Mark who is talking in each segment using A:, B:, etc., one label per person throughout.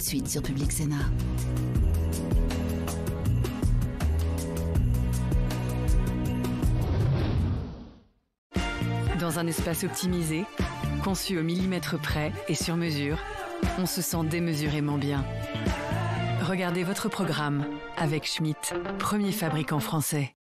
A: suite sur Public Sénat. Dans un espace optimisé, conçu au millimètre près et sur mesure, on se sent démesurément bien. Regardez votre programme avec Schmitt, premier fabricant français.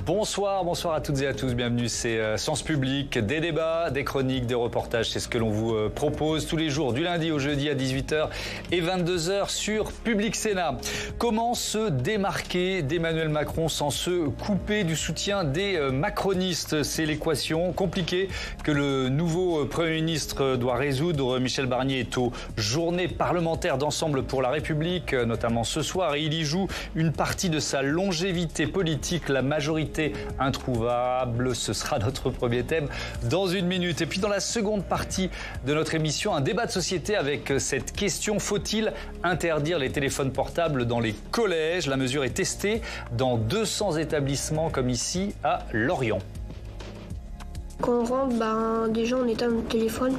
B: Bonsoir à toutes et à tous, bienvenue, c'est Sens Public, des débats, des chroniques, des reportages, c'est ce que l'on vous propose tous les jours, du lundi au jeudi à 18h et 22h sur Public Sénat. Comment se démarquer d'Emmanuel Macron sans se couper du soutien des macronistes? C'est l'équation compliquée que le nouveau Premier ministre doit résoudre. Michel Barnier est aux journées parlementaires d'Ensemble pour la République, notamment ce soir, et il y joue une partie de sa longévité politique, la majorité introuvable. Ce sera notre premier thème dans une minute. Et puis dans la seconde partie de notre émission, un débat de société avec cette question: faut-il interdire les téléphones portables dans les collèges? La mesure est testée dans 200 établissements comme ici à Lorient.
C: Quand on rentre, déjà on éteint le téléphone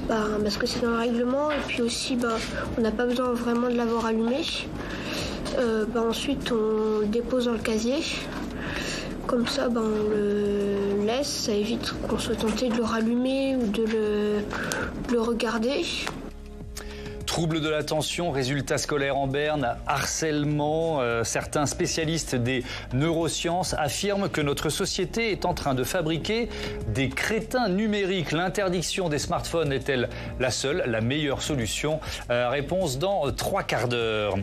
C: parce que c'est dans le règlement, et puis aussi on n'a pas besoin vraiment de l'avoir allumé. Ensuite on le dépose dans le casier, comme ça on le laisse, ça évite qu'on soit tenté de le rallumer ou de le regarder.
B: Troubles de l'attention, résultats scolaires en berne, harcèlement. Certains spécialistes des neurosciences affirment que notre société est en train de fabriquer des crétins numériques. L'interdiction des smartphones est-elle la meilleure solution? Réponse dans 3 quarts d'heure.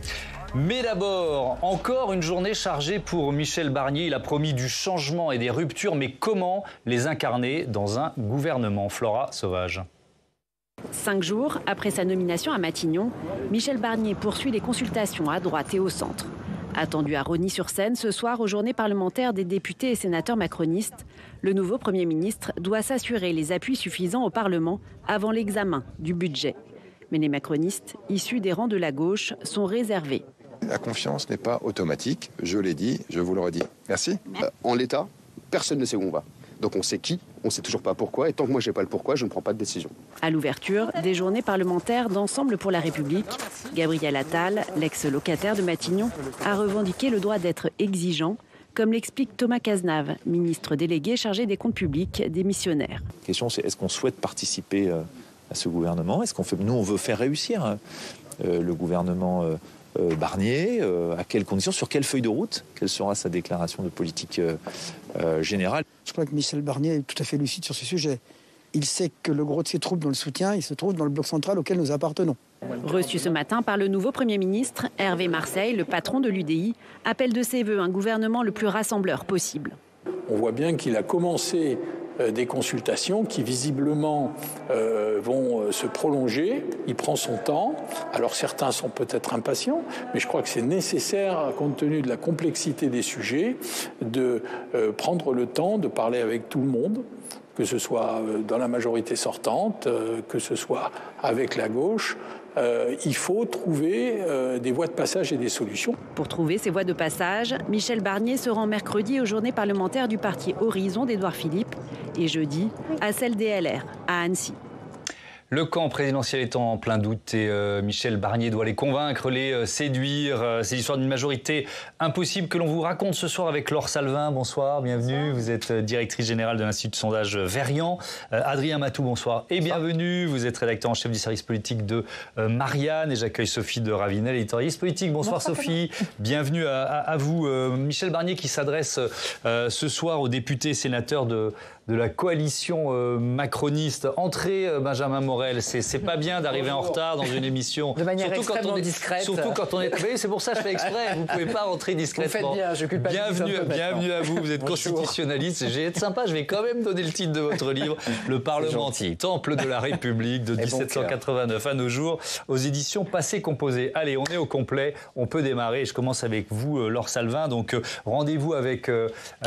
B: Mais d'abord, encore une journée chargée pour Michel Barnier. Il a promis du changement et des ruptures, mais comment les incarner dans un gouvernement? Flora Sauvage.
D: 5 jours après sa nomination à Matignon, Michel Barnier poursuit les consultations à droite et au centre. Attendu à Rosny-sur-Seine ce soir aux journées parlementaires des députés et sénateurs macronistes, le nouveau Premier ministre doit s'assurer les appuis suffisants au Parlement avant l'examen du budget. Mais les macronistes, issus des rangs de la gauche, sont réservés.
E: La confiance n'est pas automatique, je l'ai dit, je vous le redis. Merci.
F: En l'état, personne ne sait où on va. Donc on sait qui, on ne sait toujours pas pourquoi, et tant que moi je n'ai pas le pourquoi, je ne prends pas de décision.
D: À l'ouverture des journées parlementaires d'Ensemble pour la République, Gabriel Attal, l'ex-locataire de Matignon, a revendiqué le droit d'être exigeant, comme l'explique Thomas Cazenave, ministre délégué chargé des comptes publics démissionnaire.
G: La question c'est, est-ce qu'on souhaite participer à ce gouvernement? Nous on veut faire réussir le gouvernement Barnier, à quelles conditions, sur quelle feuille de route? Quelle sera sa déclaration de politique générale?
H: Je crois que Michel Barnier est tout à fait lucide sur ce sujet. Il sait que le gros de ses troupes dans le soutien, il se trouve dans le bloc central auquel nous appartenons.
D: Reçu ce matin par le nouveau Premier ministre, Hervé Marseille, le patron de l'UDI, appelle de ses voeux un gouvernement le plus rassembleur possible.
I: On voit bien qu'il a commencé des consultations qui visiblement vont se prolonger. Il prend son temps. Alors certains sont peut-être impatients, mais je crois que c'est nécessaire, compte tenu de la complexité des sujets, de prendre le temps de parler avec tout le monde, que ce soit dans la majorité sortante, que ce soit avec la gauche. Il faut trouver des voies de passage et des solutions.
D: Pour trouver ces voies de passage, Michel Barnier se rend mercredi aux journées parlementaires du parti Horizon d'Édouard Philippe et jeudi à celle des LR à Annecy.
B: Le camp présidentiel est en plein doute et Michel Barnier doit les convaincre, les séduire. C'est l'histoire d'une majorité impossible que l'on vous raconte ce soir avec Laure Salvin. Bonsoir, bienvenue. Vous êtes directrice générale de l'Institut de sondage Verian. Adrien Matou, bonsoir et bienvenue. Vous êtes rédacteur en chef du service politique de Marianne et j'accueille Sophie de Ravinel, éditorialiste politique. Bonsoir Sophie, bienvenue à vous. Michel Barnier qui s'adresse ce soir aux députés et sénateurs de la coalition macroniste. Entrez Benjamin Morel, c'est pas bien d'arriver en retard dans une émission.
J: De manière extrêmement discrète.
B: Surtout quand on est... Oui, c'est pour ça que je fais exprès, vous pouvez pas rentrer discrètement.
J: Vous faites bien, je culpabilise
B: bienvenue à vous, vous êtes constitutionnaliste. Je vais être sympa, je vais quand même donner le titre de votre livre, Le Parlementier, temple de la République de 1789 à nos jours, aux éditions Passé Composé. Allez, on est au complet, on peut démarrer. Je commence avec vous, Laure Salvin. Donc rendez-vous avec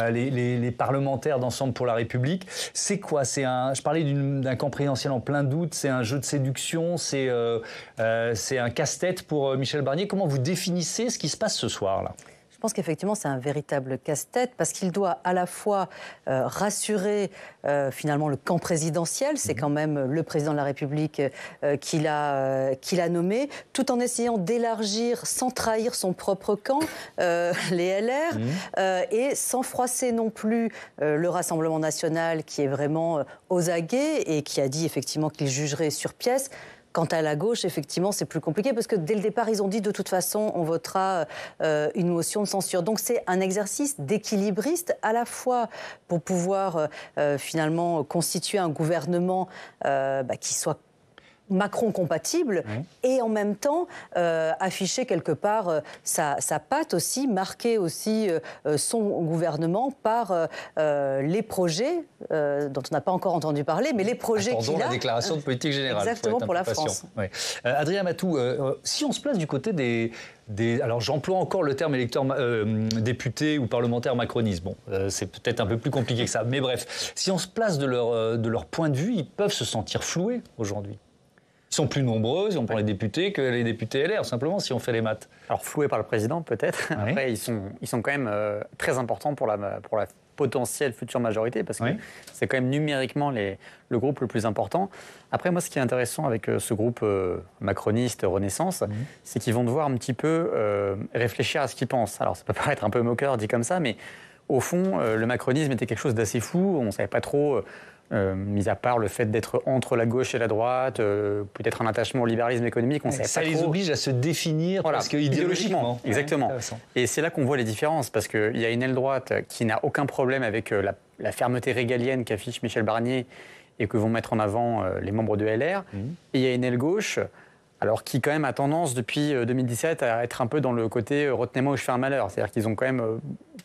B: les parlementaires d'Ensemble pour la République. C'est quoi? Je parlais d'un camp présidentiel en plein doute, c'est un jeu de séduction, c'est un casse-tête pour Michel Barnier. Comment vous définissez ce qui se passe ce soir là?
J: Je
K: pense qu'effectivement, c'est un véritable casse-tête parce qu'il doit à la fois rassurer finalement le camp présidentiel, c'est quand même le président de la République qui l'a nommé, tout en essayant d'élargir, sans trahir son propre camp, les LR, et sans froisser non plus le Rassemblement national qui est vraiment aux aguets et qui a dit effectivement qu'il jugerait sur pièce. Quant à la gauche, effectivement, c'est plus compliqué parce que dès le départ, ils ont dit de toute façon, on votera une motion de censure. Donc c'est un exercice d'équilibriste à la fois pour pouvoir finalement constituer un gouvernement qui soit Macron compatible et en même temps afficher quelque part sa patte aussi, marquer aussi son gouvernement par les projets dont on n'a pas encore entendu parler, mais les projets qu'il a.
B: La déclaration de politique générale.
K: Exactement, pour la France.
B: Ouais. Adrien Matou, si on se place du côté des alors j'emploie encore le terme député ou parlementaire macroniste. Bon, c'est peut-être un peu plus compliqué que ça, mais bref, si on se place de leur point de vue, ils peuvent se sentir floués aujourd'hui. Ils sont plus nombreux, si on prend les députés, que les députés LR, simplement, si on fait les maths.
J: Alors, floués par le président, peut-être. Oui. Après, ils sont quand même très importants pour la potentielle future majorité, parce que c'est quand même numériquement le groupe le plus important. Après, moi, ce qui est intéressant avec ce groupe macroniste Renaissance, c'est qu'ils vont devoir un petit peu réfléchir à ce qu'ils pensent. Alors, ça peut paraître un peu moqueur dit comme ça, mais au fond, le macronisme était quelque chose d'assez flou. On ne savait pas trop... mis à part le fait d'être entre la gauche et la droite, peut-être un attachement au libéralisme économique, on savait pas trop. Ça
B: les oblige à se définir parce que idéologiquement.
J: Exactement. Et c'est là qu'on voit les différences, parce qu'il y a une aile droite qui n'a aucun problème avec la fermeté régalienne qu'affiche Michel Barnier et que vont mettre en avant les membres de LR. Et il y a une aile gauche, alors qui quand même a tendance depuis 2017 à être un peu dans le côté retenez-moi ou je fais un malheur. C'est-à-dire qu'ils ont quand même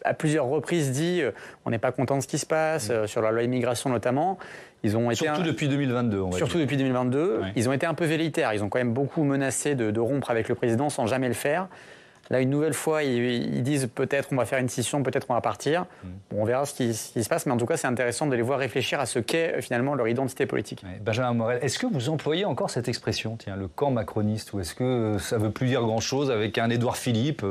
J: à plusieurs reprises dit on n'est pas content de ce qui se passe, sur la loi immigration notamment. Ils ont été
B: surtout depuis 2022, on va dire.
J: Depuis 2022, ils ont été un peu velléitaires. Ils ont quand même beaucoup menacé de rompre avec le président sans jamais le faire. Là, une nouvelle fois, ils disent peut-être on va faire une scission, peut-être on va partir. Bon, on verra ce qui se passe, mais en tout cas, c'est intéressant de les voir réfléchir à ce qu'est finalement leur identité politique.
B: Benjamin Morel, est-ce que vous employez encore cette expression, tiens, le camp macroniste, ou est-ce que ça ne veut plus dire grand-chose avec un Édouard Philippe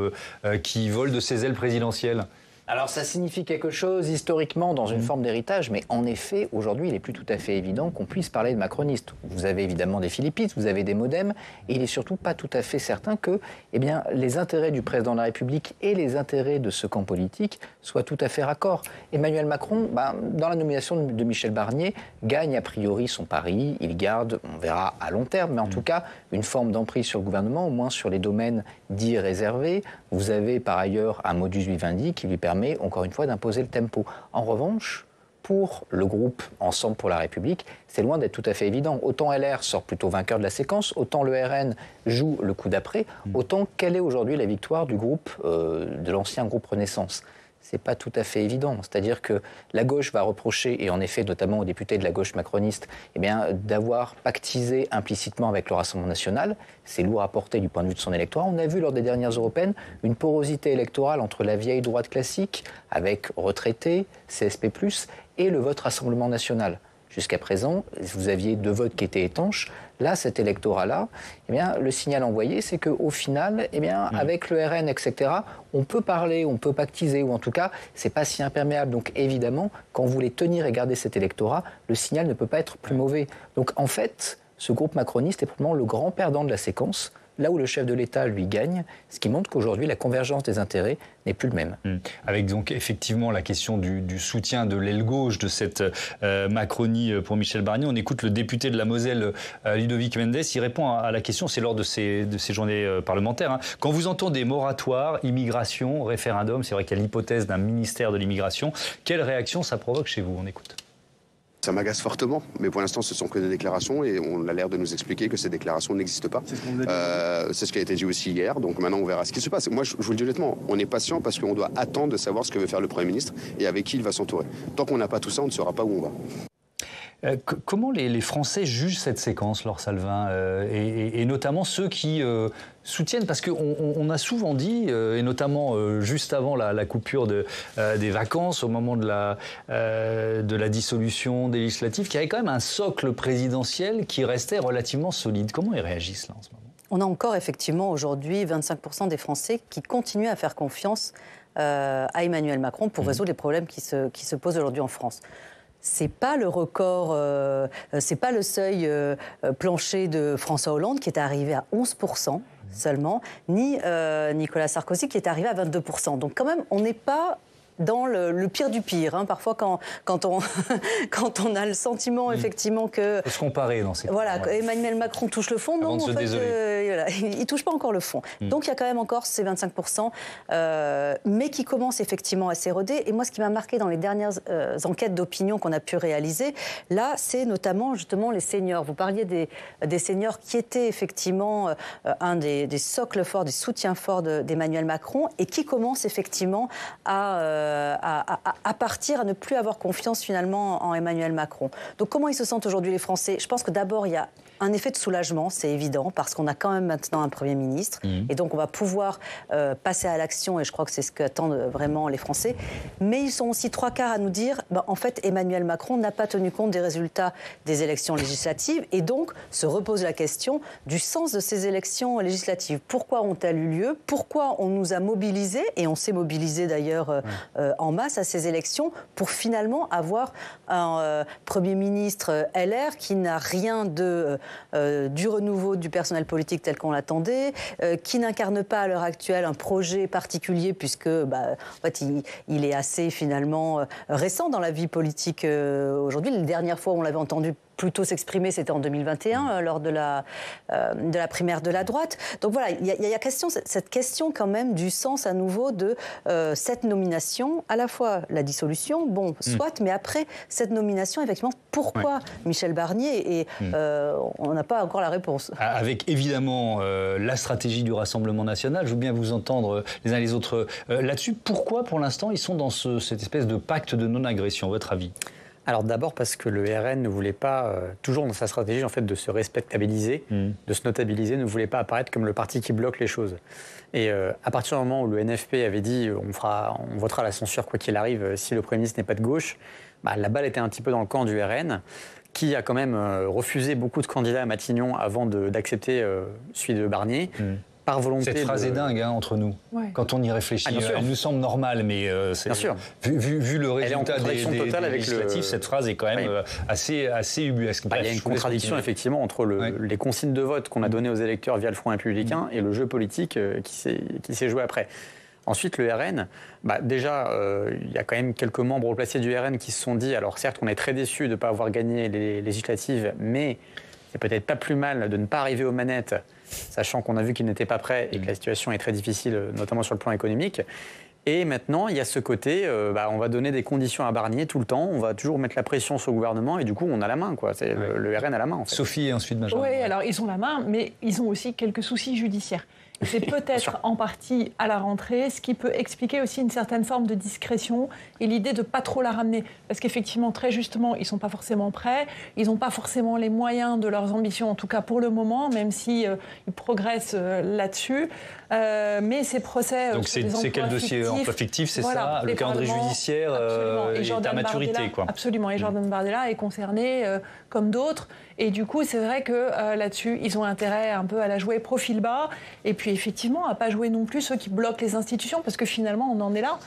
B: qui vole de ses ailes présidentielles ?
L: Alors ça signifie quelque chose historiquement dans une forme d'héritage, mais en effet, aujourd'hui, il n'est plus tout à fait évident qu'on puisse parler de macronistes. Vous avez évidemment des philippistes, vous avez des modems, et il n'est surtout pas tout à fait certain que les intérêts du président de la République et les intérêts de ce camp politique soient tout à fait raccords. Emmanuel Macron, dans la nomination de Michel Barnier, gagne a priori son pari, il garde, on verra à long terme, mais en tout cas, une forme d'emprise sur le gouvernement, au moins sur les domaines dits réservés. Vous avez par ailleurs un modus vivendi qui lui permet encore une fois d'imposer le tempo. En revanche, pour le groupe Ensemble pour la République, c'est loin d'être tout à fait évident. Autant LR sort plutôt vainqueur de la séquence, autant le RN joue le coup d'après, autant quelle est aujourd'hui la victoire du groupe, de l'ancien groupe Renaissance ? C'est pas tout à fait évident. C'est-à-dire que la gauche va reprocher, et en effet notamment aux députés de la gauche macroniste, d'avoir pactisé implicitement avec le Rassemblement national. C'est lourd à porter du point de vue de son électorat. On a vu lors des dernières européennes une porosité électorale entre la vieille droite classique, avec retraités, CSP+, et le vote Rassemblement national. Jusqu'à présent, vous aviez 2 votes qui étaient étanches. Là, cet électorat-là, le signal envoyé, c'est qu'au final, avec le RN, etc., on peut parler, on peut pactiser, ou en tout cas, c'est pas si imperméable. Donc évidemment, quand vous voulez tenir et garder cet électorat, le signal ne peut pas être plus mauvais. Donc en fait, ce groupe macroniste est probablement le grand perdant de la séquence, là où le chef de l'État, lui, gagne, ce qui montre qu'aujourd'hui, la convergence des intérêts n'est plus le même.
B: Avec donc effectivement la question du soutien de l'aile gauche de cette Macronie pour Michel Barnier. On écoute le député de la Moselle, Ludovic Mendes. Il répond à la question, c'est lors de ces journées parlementaires. Quand vous entendez moratoire, immigration, référendum, c'est vrai qu'il y a l'hypothèse d'un ministère de l'immigration. Quelle réaction ça provoque chez vous ? On écoute.
F: Ça m'agace fortement, mais pour l'instant, ce sont que des déclarations et on a l'air de nous expliquer que ces déclarations n'existent pas. C'est ce qui a été dit aussi hier, donc maintenant on verra ce qui se passe. Moi, je vous le dis honnêtement, on est patient parce qu'on doit attendre de savoir ce que veut faire le Premier ministre et avec qui il va s'entourer. Tant qu'on n'a pas tout ça, on ne saura pas où on va.
B: Comment les Français jugent cette séquence, Laure Salvin, et notamment ceux qui soutiennent, parce qu'on a souvent dit, et notamment juste avant la coupure des vacances, au moment de la dissolution des législatives, qu'il y avait quand même un socle présidentiel qui restait relativement solide. Comment ils réagissent là en ce moment ?
K: On a encore effectivement aujourd'hui 25% des Français qui continuent à faire confiance à Emmanuel Macron pour résoudre les problèmes qui se posent aujourd'hui en France. C'est pas le record, c'est pas le seuil plancher de François Hollande qui est arrivé à 11% seulement, ni Nicolas Sarkozy qui est arrivé à 22%. Donc quand même, on n'est pas dans le pire du pire. Hein. Parfois, quand on a le sentiment effectivement que...
B: Il faut se comparer dans ces
K: Voilà, Emmanuel Macron touche le fond, non, en fait, voilà, il ne touche pas encore le fond. Donc il y a quand même encore ces 25%, mais qui commencent effectivement à s'éroder. Et moi, ce qui m'a marqué dans les dernières enquêtes d'opinion qu'on a pu réaliser, là, c'est notamment justement les seniors. Vous parliez des seniors qui étaient effectivement un des socles forts, des soutiens forts d'Emmanuel Macron et qui commencent effectivement à partir, à ne plus avoir confiance finalement en Emmanuel Macron. Donc comment ils se sentent aujourd'hui les Français? Je pense que d'abord il y a un effet de soulagement, c'est évident, parce qu'on a quand même maintenant un Premier ministre, et donc on va pouvoir passer à l'action, et je crois que c'est ce qu'attendent vraiment les Français. Mais ils sont aussi 3/4 à nous dire, en fait, Emmanuel Macron n'a pas tenu compte des résultats des élections législatives, et donc se repose la question du sens de ces élections législatives. Pourquoi ont-elles eu lieu? Pourquoi on nous a mobilisés, et on s'est mobilisés d'ailleurs en masse à ces élections, pour finalement avoir un Premier ministre LR qui n'a rien du renouveau du personnel politique tel qu'on l'attendait, qui n'incarne pas à l'heure actuelle un projet particulier puisque en fait, il est assez finalement récent dans la vie politique aujourd'hui. La dernière fois où on l'avait entendu plutôt s'exprimer, c'était en 2021, lors de la primaire de la droite. Donc voilà, il y a cette question quand même du sens à nouveau de cette nomination, à la fois la dissolution, soit, mais après cette nomination, effectivement, pourquoi Michel Barnier? Et on n'a pas encore la réponse.
B: Avec évidemment la stratégie du Rassemblement national, je veux bien vous entendre les uns les autres là-dessus. Pourquoi, pour l'instant, ils sont dans cette espèce de pacte de non-agression, votre avis?
J: Alors d'abord parce que le RN ne voulait pas, toujours dans sa stratégie en fait, de se respectabiliser, de se notabiliser, ne voulait pas apparaître comme le parti qui bloque les choses. Et à partir du moment où le NFP avait dit on votera la censure quoi qu'il arrive si le Premier ministre n'est pas de gauche, la balle était un petit peu dans le camp du RN, qui a quand même refusé beaucoup de candidats à Matignon avant d'accepter celui de Barnier. Par volonté.
B: Cette phrase est dingue entre nous. Ouais. Quand on y réfléchit, elle nous semble normale, mais vu le résultat des législatives, cette phrase est quand même assez ubuesque.
J: Il y a une contradiction effectivement entre les consignes de vote qu'on a données aux électeurs via le Front républicain et le jeu politique qui s'est joué après. Ensuite, le RN, déjà, il y a quand même quelques membres au placé du RN qui se sont dit, alors certes, on est très déçus de ne pas avoir gagné les législatives, mais c'est peut-être pas plus mal de ne pas arriver aux manettes, sachant qu'on a vu qu'ils n'étaient pas prêts et que la situation est très difficile, notamment sur le plan économique. Et maintenant, il y a ce côté, on va donner des conditions à Barnier tout le temps, on va toujours mettre la pression sur le gouvernement et du coup, on a la main, quoi. Le RN a la main, en fait.
B: Sophie et ensuite Benjamin.
M: Oui, alors ils ont la main, mais ils ont aussi quelques soucis judiciaires. C'est peut-être en partie à la rentrée, ce qui peut expliquer aussi une certaine forme de discrétion et l'idée de ne pas trop la ramener. Parce qu'effectivement, très justement, ils ne sont pas forcément prêts, ils n'ont pas forcément les moyens de leurs ambitions, en tout cas pour le moment, même si ils progressent là-dessus. Mais ces procès...
B: Donc c'est quel dossier emploi fictif, c'est voilà, ça? Le calendrier judiciaire est à maturité, quoi.
M: Absolument, et Jordan Bardella est concerné comme d'autres. Et du coup, c'est vrai que là-dessus, ils ont intérêt un peu à la jouer profil bas. Et puis, effectivement, à ne pas jouer non plus ceux qui bloquent les institutions, parce que finalement, on en est là.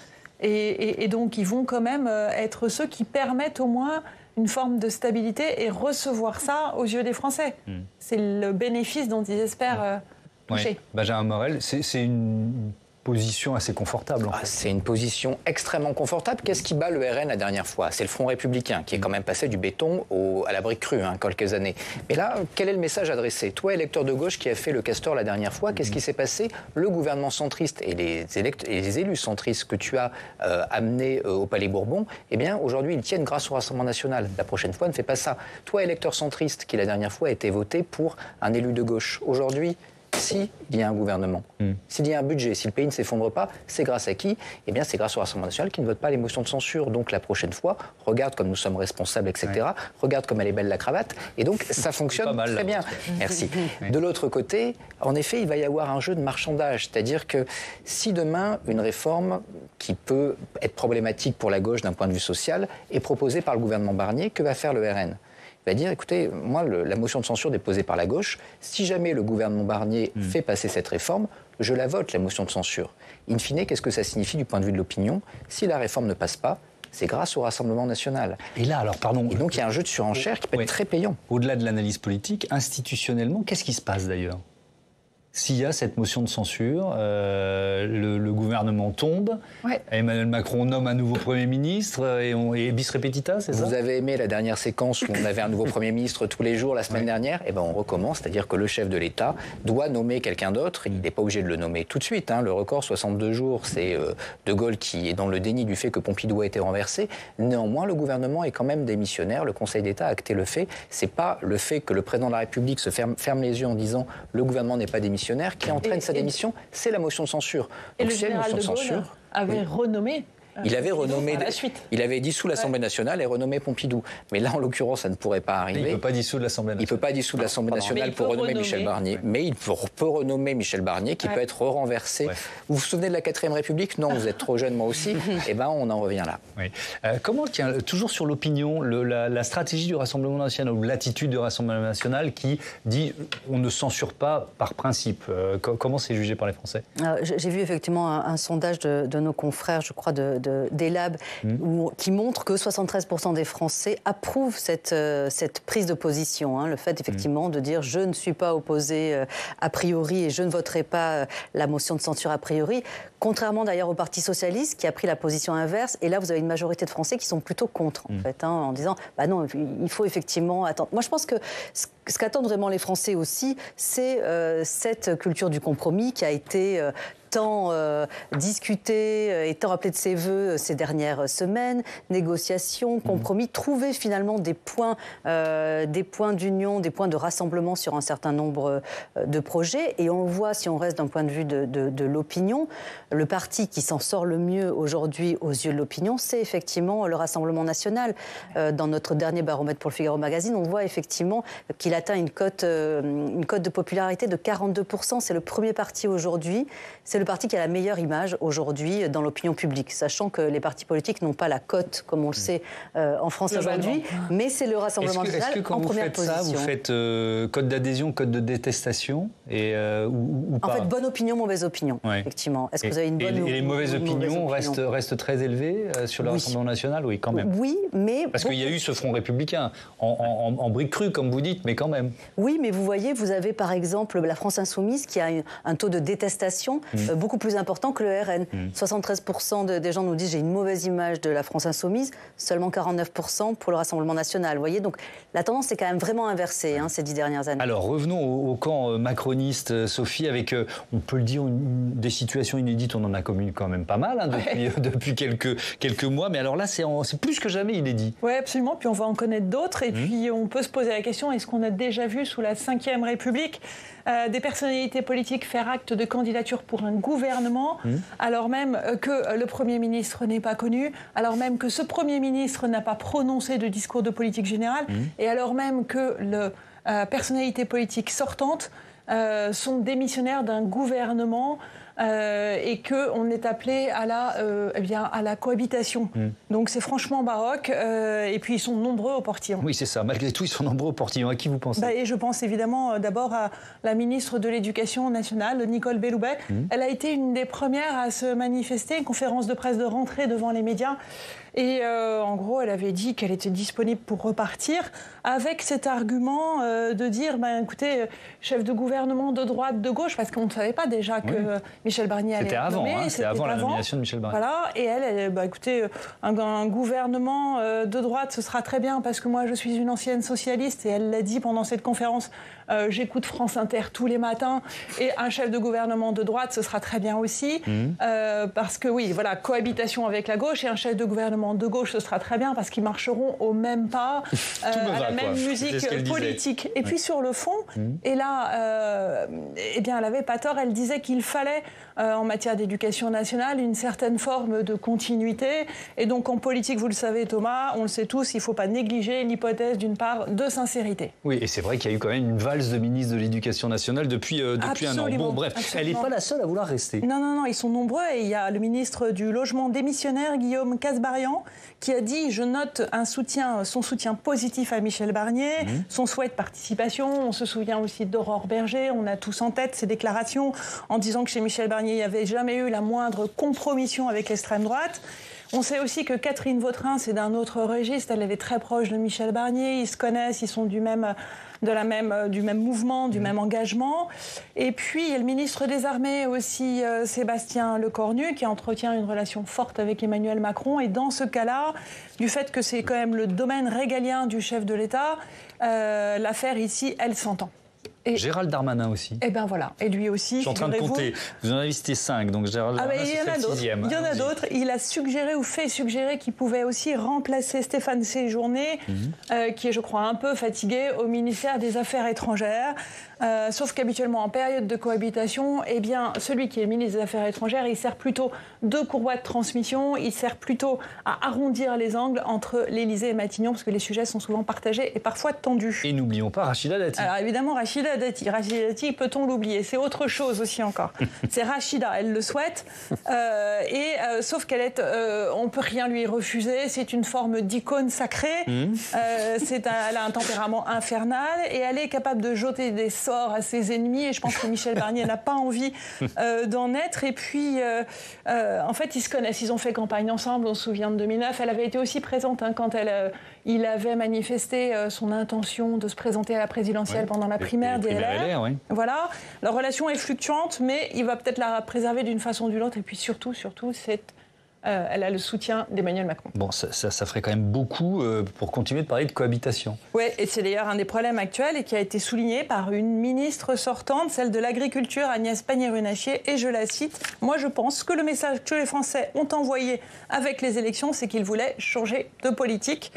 M: Et donc, ils vont quand même être ceux qui permettent au moins une forme de stabilité et recevoir ça aux yeux des Français. C'est le bénéfice dont ils espèrent toucher.
B: Ouais. Benjamin Morel, c'est une position assez confortable.
L: C'est une position extrêmement confortable. Qu'est-ce qui bat le RN la dernière fois? C'est le Front républicain qui est quand même passé du béton à la brique crue, quelques années. Mais là, quel est le message adressé? Toi, électeur de gauche qui a fait le castor la dernière fois, qu'est-ce qui s'est passé? Le gouvernement centriste et les élus centristes que tu as amenés au Palais Bourbon, eh bien, aujourd'hui, ils tiennent grâce au Rassemblement national. La prochaine fois, ne fais pas ça. Toi, électeur centriste qui, la dernière fois, a été voté pour un élu de gauche, aujourd'hui, s'il y a un gouvernement, s'il y a un budget, si le pays ne s'effondre pas, c'est grâce à qui? Eh bien, c'est grâce au Rassemblement national qui ne vote pas les motions de censure. Donc, la prochaine fois, regarde comme nous sommes responsables, etc. Ouais. Regarde comme elle est belle la cravate. Et donc, ça fonctionne mal, très bien. Merci. Ouais. De l'autre côté, en effet, il va y avoir un jeu de marchandage. C'est-à-dire que si demain, une réforme qui peut être problématique pour la gauche d'un point de vue social est proposée par le gouvernement Barnier, que va faire le RN? va dire, écoutez, moi, la motion de censure déposée par la gauche, si jamais le gouvernement Barnier fait passer cette réforme, je la vote, la motion de censure. In fine, qu'est-ce que ça signifie du point de vue de l'opinion? Si la réforme ne passe pas, c'est grâce au Rassemblement national.
B: Et là, alors, pardon...
L: Et donc, il y a un jeu de surenchère qui peut être très payant.
B: Au-delà de l'analyse politique, institutionnellement, qu'est-ce qui se passe d'ailleurs? S'il y a cette motion de censure, le gouvernement tombe, Emmanuel Macron nomme un nouveau Premier ministre et bis repetita, c'est ça?
L: Vous avez aimé la dernière séquence où on avait un nouveau Premier ministre tous les jours la semaine dernière? Eh ben on recommence, c'est-à-dire que le chef de l'État doit nommer quelqu'un d'autre. Il n'est pas obligé de le nommer tout de suite. Le record, 62 jours, c'est De Gaulle qui est dans le déni du fait que Pompidou a été renversé. Néanmoins, le gouvernement est quand même démissionnaire. Le Conseil d'État a acté le fait. C'est pas le fait que le président de la République se ferme les yeux en disant le gouvernement n'est pas démissionnaire qui entraîne sa démission, c'est la motion de censure.
M: Et donc, le général de Gaulle avait renommé.
L: Il avait renommé,
M: à la suite.
L: Il avait dissous l'Assemblée nationale et renommé Pompidou. Mais là, en l'occurrence, ça ne pourrait pas arriver.
B: Il ne peut pas dissoudre l'Assemblée nationale.
L: Il ne peut pas dissoudre l'Assemblée nationale pour renommer Michel Barnier. Mais il peut renommer Michel Barnier, qui peut être renversé. Vous vous souvenez de la 4ème République? Non, vous êtes trop jeune, moi aussi. Eh bien, on en revient là.
B: Oui. Comment tient, toujours sur l'opinion, la stratégie du Rassemblement national, ou l'attitude du Rassemblement national qui dit on ne censure pas par principe? Comment c'est jugé par les Français?
K: J'ai vu effectivement un sondage de nos confrères, je crois, d'Elab, qui montre que 73% des Français approuvent cette prise de position. Le fait effectivement de dire je ne suis pas opposé a priori et je ne voterai pas la motion de censure a priori. Contrairement d'ailleurs au Parti socialiste qui a pris la position inverse. Et là, vous avez une majorité de Français qui sont plutôt contre, en fait, en disant bah non, il faut effectivement attendre. Moi, je pense que ce qu'attendent vraiment les Français aussi, c'est cette culture du compromis qui a été tant discuté et tant appelé de ses voeux ces dernières semaines, négociations, compromis, trouver finalement des points d'union, des points de rassemblement sur un certain nombre de projets. Et on le voit, si on reste d'un point de vue de l'opinion, le parti qui s'en sort le mieux aujourd'hui aux yeux de l'opinion, c'est effectivement le Rassemblement national. Dans notre dernier baromètre pour le Figaro Magazine, on voit effectivement qu'il atteint une cote de popularité de 42%. C'est le premier parti aujourd'hui. C'est le parti qui a la meilleure image aujourd'hui dans l'opinion publique, sachant que les partis politiques n'ont pas la cote, comme on le sait en France aujourd'hui, mais c'est le Rassemblement national en première position.
B: Est-ce que quand vous faites ça, vous faites code d'adhésion, code de détestation ou pas?
K: En fait, bonne opinion, mauvaise opinion, effectivement. Est-ce que vous avez une bonne
B: et les mauvaises opinions restent très élevées sur le Rassemblement national? Oui, quand même.
K: Oui, mais...
B: Parce qu'il y a eu ce front républicain, en briques crues, comme vous dites, mais quand même.
K: Oui, mais vous voyez, vous avez par exemple la France Insoumise qui a un taux de détestation beaucoup plus important que le RN. 73% des gens nous disent j'ai une mauvaise image de la France Insoumise, seulement 49% pour le Rassemblement national. Vous voyez, donc la tendance est quand même vraiment inversée ces 10 dernières années.
B: Alors revenons au camp macroniste, Sophie, avec, on peut le dire, des situations inédites, on en a connu quand même pas mal depuis quelques mois, mais alors là c'est plus que jamais inédit.
M: Oui, absolument, puis on va en connaître d'autres, et puis on peut se poser la question, est-ce qu'on a déjà vu sous la Ve République des personnalités politiques faire acte de candidature pour un gouvernement, alors même que le Premier ministre n'est pas connu, alors même que ce Premier ministre n'a pas prononcé de discours de politique générale, et alors même que la personnalité politique sortante sont démissionnaires d'un gouvernement et qu'on est appelé à la cohabitation. Donc c'est franchement baroque, et puis ils sont nombreux au portillon.
B: Oui, c'est ça, malgré tout ils sont nombreux au portillon. À qui vous pensez?
M: Et je pense évidemment d'abord à la ministre de l'Éducation nationale, Nicole Belloubet. Elle a été une des premières à se manifester, une conférence de presse de rentrée devant les médias. Et en gros, elle avait dit qu'elle était disponible pour repartir avec cet argument de dire, écoutez, chef de gouvernement de droite, de gauche, parce qu'on ne savait pas déjà que Michel Barnier allait être nommé.
B: C'était avant la nomination de Michel Barnier.
M: Voilà, et elle écoutez, un gouvernement de droite, ce sera très bien, parce que moi, je suis une ancienne socialiste, et elle l'a dit pendant cette conférence, j'écoute France Inter tous les matins, et un chef de gouvernement de droite, ce sera très bien aussi, parce que oui, voilà, cohabitation avec la gauche, et un chef de gouvernement de gauche, ce sera très bien parce qu'ils marcheront au même pas, à la même musique politique. Et puis sur le fond, et là, eh bien, elle n'avait pas tort, elle disait qu'il fallait en matière d'éducation nationale, une certaine forme de continuité. Et donc en politique, vous le savez Thomas, on le sait tous, il ne faut pas négliger l'hypothèse d'une part de sincérité.
B: Oui, et c'est vrai qu'il y a eu quand même une valse de ministre de l'Éducation nationale depuis un an. Bon, bref, elle n'est pas la seule à vouloir rester.
M: Non, ils sont nombreux. Et il y a le ministre du Logement démissionnaire, Guillaume Kasbarian, qui a dit « Je note son soutien positif à Michel Barnier, son souhait de participation ». On se souvient aussi d'Aurore Berger, on a tous en tête ces déclarations en disant que chez Michel Barnier, il n'y avait jamais eu la moindre compromission avec l'extrême droite. On sait aussi que Catherine Vautrin, c'est d'un autre registre, elle est très proche de Michel Barnier, ils se connaissent, ils sont du même mouvement, du même engagement. Et puis, il y a le ministre des Armées aussi, Sébastien Lecornu, qui entretient une relation forte avec Emmanuel Macron. Et dans ce cas-là, du fait que c'est quand même le domaine régalien du chef de l'État, l'affaire ici, elle s'entend.
B: Et Gérald Darmanin aussi.
M: Et bien voilà, et lui aussi.
B: Je suis en train de compter. Vous en avez cité 5, donc Gérald Darmanin, c'est le 6e.
M: Il y en a d'autres. Il a suggéré ou fait suggérer qu'il pouvait aussi remplacer Stéphane Séjourné, qui est, je crois, un peu fatigué au ministère des Affaires étrangères. Sauf qu'habituellement, en période de cohabitation, eh bien, celui qui est ministre des Affaires étrangères, il sert plutôt de courroie de transmission, il sert plutôt à arrondir les angles entre l'Élysée et Matignon, parce que les sujets sont souvent partagés et parfois tendus.
B: Et n'oublions pas Rachida Dati.
M: Alors évidemment, Rachida Dati, peut-on l'oublier? C'est autre chose aussi encore. C'est Rachida, elle le souhaite, sauf qu'elle est, on peut rien lui refuser, c'est une forme d'icône sacrée, elle a un tempérament infernal et elle est capable de jeter des sorts à ses ennemis, et je pense que Michel Barnier n'a pas envie d'en être. Et puis, en fait, ils se connaissent, ils ont fait campagne ensemble, on se souvient de 2009. Elle avait été aussi présente quand il avait manifesté son intention de se présenter à la présidentielle pendant la primaire des LR. Voilà, leur relation est fluctuante, mais il va peut-être la préserver d'une façon ou d'une autre. Et puis surtout, elle a le soutien d'Emmanuel Macron.
B: Bon, ça ferait quand même beaucoup pour continuer de parler de cohabitation.
M: Oui, et c'est d'ailleurs un des problèmes actuels et qui a été souligné par une ministre sortante, celle de l'Agriculture, Agnès Pannier-Runacher, et je la cite, « Moi, je pense que le message que les Français ont envoyé avec les élections, c'est qu'ils voulaient changer de politique.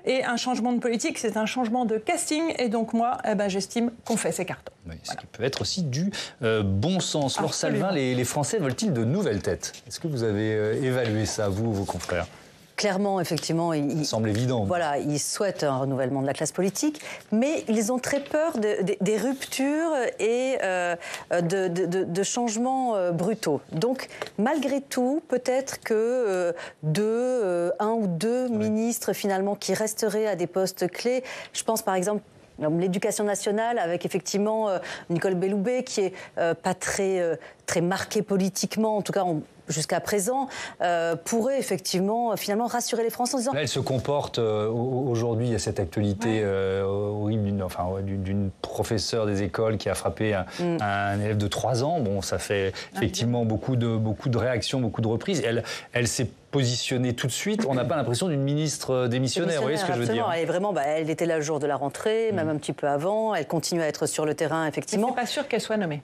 M: Et un changement de politique, c'est un changement de casting. Et donc moi, j'estime qu'on fait ses cartons. »
B: Oui, ce qui peut être aussi du bon sens. Laure Salvin, les Français veulent-ils de nouvelles têtes? Est-ce que vous avez évalué ça, vous ou vos confrères?
K: Clairement, effectivement,
B: il semble évident.
K: Voilà, ils souhaitent un renouvellement de la classe politique, mais ils ont très peur des ruptures et de changements brutaux. Donc, malgré tout, peut-être que un ou deux ministres finalement qui resteraient à des postes clés. Je pense par exemple l'éducation nationale, avec effectivement Nicole Belloubet, qui est pas très marquée politiquement, en tout cas jusqu'à présent, pourrait effectivement finalement rassurer les Français en disant...
B: Là, elle se comporte aujourd'hui, il y a cette actualité horrible d'une professeure des écoles qui a frappé un élève de 3 ans. Bon, ça fait effectivement beaucoup de réactions, beaucoup de reprises. Elle s'est positionnée tout de suite. On n'a pas l'impression d'une ministre démissionnaire, vous voyez ce que je veux dire?
K: Elle était là le jour de la rentrée, même un petit peu avant. Elle continue à être sur le terrain, effectivement.
M: Mais c'est pas sûr qu'elle soit nommée.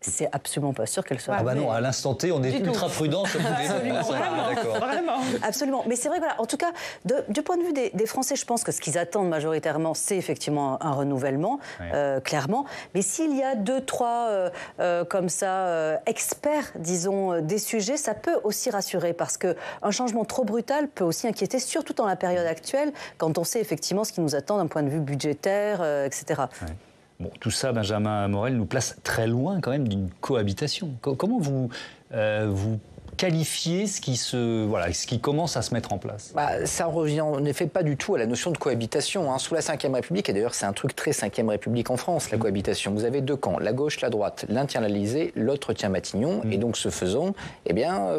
K: C'est absolument pas sûr qu'elle soit.
B: Ah bah non, à l'instant T, on est ultra prudent sur tous les
M: Absolument, vraiment.
K: Absolument. Mais c'est vrai que voilà, en tout cas, du point de vue des Français, je pense que ce qu'ils attendent majoritairement, c'est effectivement un renouvellement, clairement. Mais s'il y a 2-3 comme ça experts, disons, des sujets, ça peut aussi rassurer, parce que un changement trop brutal peut aussi inquiéter, surtout dans la période actuelle, quand on sait effectivement ce qui nous attend d'un point de vue budgétaire, etc.
B: Ouais. Bon, tout ça, Benjamin Morel, nous place très loin quand même d'une cohabitation. Comment vous qualifiez ce qui commence à se mettre en place?
L: Ça revient en effet pas du tout à la notion de cohabitation. Sous la Ve République, et d'ailleurs c'est un truc très Ve République en France, la cohabitation. Vous avez deux camps, la gauche, la droite. L'un tient l'Élysée, l'autre tient Matignon. Et donc ce faisant,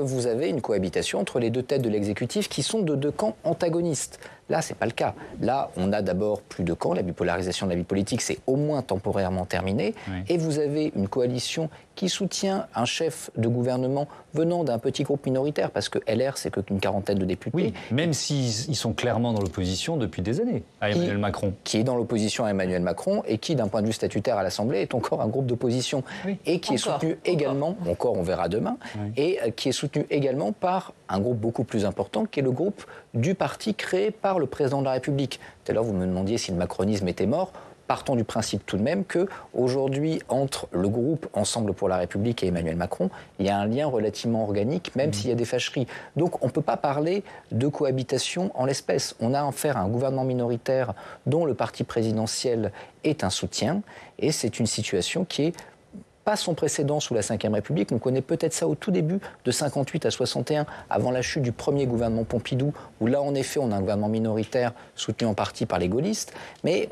L: vous avez une cohabitation entre les deux têtes de l'exécutif qui sont de deux camps antagonistes. Là, c'est pas le cas. Là, on a d'abord plus de camps. La bipolarisation de la vie politique, c'est au moins temporairement terminé. Et vous avez une coalition qui soutient un chef de gouvernement venant d'un petit groupe minoritaire, parce que LR, c'est qu'une quarantaine de députés.
B: Oui, même s'ils sont clairement dans l'opposition depuis des années à Emmanuel Macron.
L: Qui est dans l'opposition à Emmanuel Macron et qui, d'un point de vue statutaire à l'Assemblée, est encore un groupe d'opposition. Et qui est soutenu également, on verra demain, et qui est soutenu également par un groupe beaucoup plus important, qui est le groupe du parti créé par le président de la République. Tout à l'heure, vous me demandiez si le macronisme était mort. partons du principe tout de même qu'aujourd'hui, entre le groupe Ensemble pour la République et Emmanuel Macron, il y a un lien relativement organique, même s'il y a des fâcheries. Donc on ne peut pas parler de cohabitation en l'espèce. On a affaire à un gouvernement minoritaire dont le parti présidentiel est un soutien, et c'est une situation qui est pas son précédent sous la Ve République. On connaît peut-être ça au tout début, de 58 à 61, avant la chute du premier gouvernement Pompidou, où là, en effet, on a un gouvernement minoritaire soutenu en partie par les gaullistes. Mais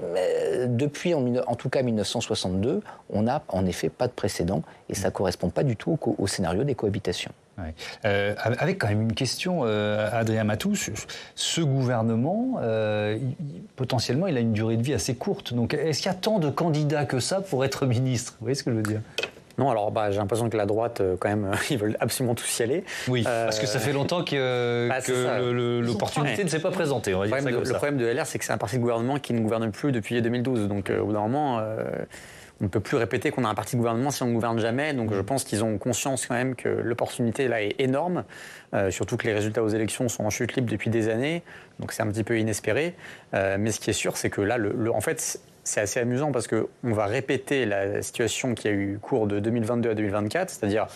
L: depuis, en tout cas 1962, on n'a en effet pas de précédent, et ça ne correspond pas du tout au scénario des cohabitations.
B: Ouais. Avec quand même une question, Adrien Matou, ce gouvernement, potentiellement, il a une durée de vie assez courte. Donc, est-ce qu'il y a tant de candidats que ça pour être ministre? Vous voyez ce que je veux dire?
J: Non, alors j'ai l'impression que la droite, quand même, ils veulent absolument tous y aller.
B: Oui, parce que ça fait longtemps que l'opportunité ne s'est pas présentée. On va dire ça comme ça.
J: Le problème de LR, c'est que c'est un parti de gouvernement qui ne gouverne plus depuis 2012. Donc, au bout d'un moment, on ne peut plus répéter qu'on a un parti de gouvernement si on ne gouverne jamais. Donc je pense qu'ils ont conscience quand même que l'opportunité là est énorme, surtout que les résultats aux élections sont en chute libre depuis des années. Donc c'est un petit peu inespéré. Mais ce qui est sûr, c'est que là, en fait, c'est assez amusant parce qu'on va répéter la situation qui a eu cours de 2022 à 2024, c'est-à-dire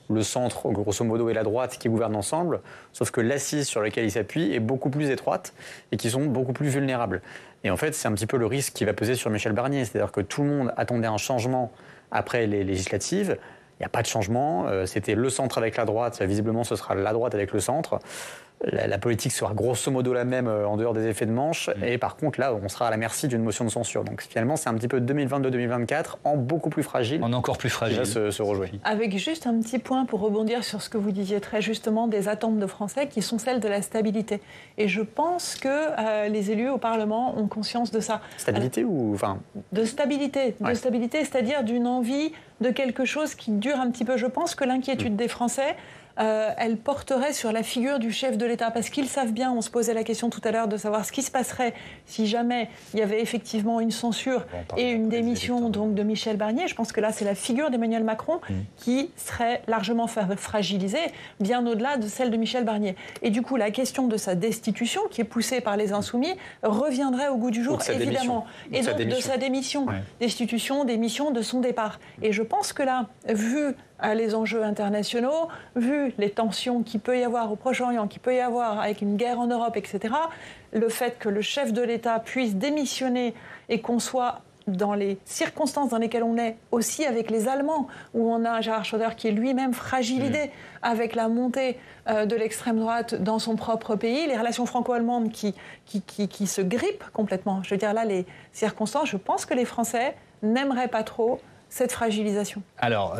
J: le centre, grosso modo, et la droite qui gouvernent ensemble, sauf que l'assise sur laquelle ils s'appuient est beaucoup plus étroite et qui sont beaucoup plus vulnérables. Et en fait, c'est un petit peu le risque qui va peser sur Michel Barnier. C'est-à-dire que tout le monde attendait un changement après les législatives. Il n'y a pas de changement. C'était le centre avec la droite. Visiblement, ce sera la droite avec le centre. La politique sera grosso modo la même en dehors des effets de manche. Et par contre, là, on sera à la merci d'une motion de censure. Donc finalement, c'est un petit peu 2022-2024 en beaucoup plus fragile.
B: En encore plus fragile.
J: Qui va se rejouer.
M: Avec juste un petit point pour rebondir sur ce que vous disiez très justement des attentes de Français qui sont celles de la stabilité. Et je pense que les élus au Parlement ont conscience de ça.
J: Stabilité ou... Enfin...
M: De stabilité. Ouais. De stabilité, c'est-à-dire d'une envie de quelque chose qui dure un petit peu. Je pense que l'inquiétude des Français... elle porterait sur la figure du chef de l'État. Parce qu'ils savent bien, on se posait la question tout à l'heure de savoir ce qui se passerait si jamais il y avait effectivement une censure et une démission donc, de Michel Barnier. Je pense que là, c'est la figure d'Emmanuel Macron qui serait largement fragilisée, bien au-delà de celle de Michel Barnier. Et du coup, la question de sa destitution, qui est poussée par les Insoumis, reviendrait au goût du jour, évidemment. Et donc de sa démission, destitution, démission, de son départ. Et je pense que là, vu les enjeux internationaux, vu les tensions qu'il peut y avoir au Proche-Orient, qu'il peut y avoir avec une guerre en Europe, etc., le fait que le chef de l'État puisse démissionner et qu'on soit dans les circonstances dans lesquelles on est, aussi avec les Allemands, où on a Gerhard Schröder qui est lui-même fragilisé avec la montée de l'extrême droite dans son propre pays, les relations franco-allemandes qui se grippent complètement. Je veux dire, là, les circonstances, je pense que les Français n'aimeraient pas trop cette fragilisation.
B: Alors,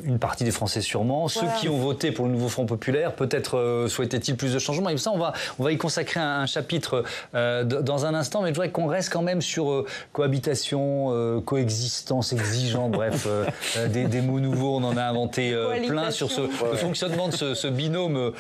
B: une partie des Français sûrement. Voilà. Ceux qui ont voté pour le nouveau Front populaire, peut-être souhaitaient-ils plus de changements. Et ça, on va y consacrer un chapitre dans un instant. Mais je voudrais qu'on reste quand même sur cohabitation, coexistence, exigeant, bref, des mots nouveaux. On en a inventé plein sur le fonctionnement de ce binôme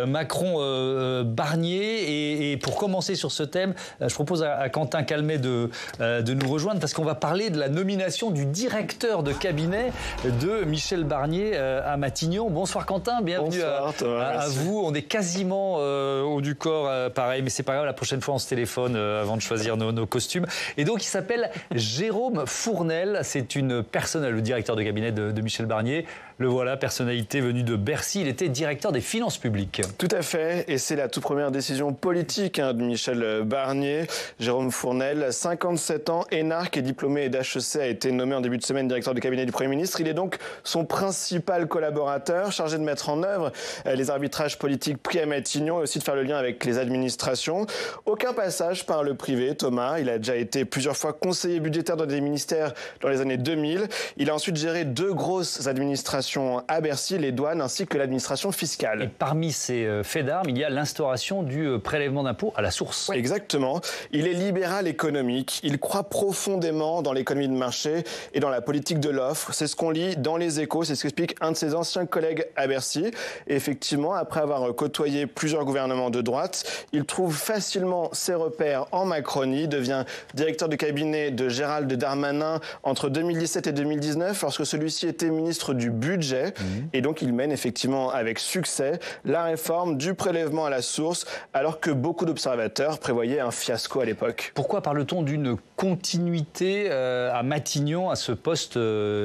B: Macron-Barnier. Et pour commencer sur ce thème, je propose à Quentin Calmet de nous rejoindre parce qu'on va parler de la nomination du directeur de cabinet de Michel Barnier à Matignon. Bonsoir Quentin, bienvenue à vous. On est quasiment au du corps, pareil, mais c'est pas grave, la prochaine fois on se téléphone avant de choisir nos costumes. Et donc il s'appelle Jérôme Fournel, c'est une personne, le directeur de cabinet de Michel Barnier. Le voilà, personnalité venue de Bercy, il était directeur des finances publiques.
N: Tout à fait, et c'est la toute première décision politique de Michel Barnier. Jérôme Fournel, 57 ans, énarque et diplômé d'HEC, a été nommé en début de semaine directeur du cabinet du Premier ministre. Il est donc son principal collaborateur, chargé de mettre en œuvre les arbitrages politiques pris à Matignon et aussi de faire le lien avec les administrations. Aucun passage par le privé, Thomas. Il a déjà été plusieurs fois conseiller budgétaire dans des ministères dans les années 2000. Il a ensuite géré 2 grosses administrations à Bercy, les douanes ainsi que l'administration fiscale.
B: Et parmi ces faits d'armes, il y a l'instauration du prélèvement d'impôts à la source.
N: Oui, exactement. Il est libéral économique. Il croit profondément dans l'économie de marché et dans la politique politique de l'offre. C'est ce qu'on lit dans Les Échos, c'est ce qu'explique un de ses anciens collègues à Bercy. Et effectivement, après avoir côtoyé plusieurs gouvernements de droite, il trouve facilement ses repères en Macronie, devient directeur de cabinet de Gérald Darmanin entre 2017 et 2019, lorsque celui-ci était ministre du Budget. Et donc, il mène effectivement avec succès la réforme du prélèvement à la source, alors que beaucoup d'observateurs prévoyaient un fiasco à l'époque.
B: Pourquoi parle-t-on d'une continuité à Matignon, à ce poste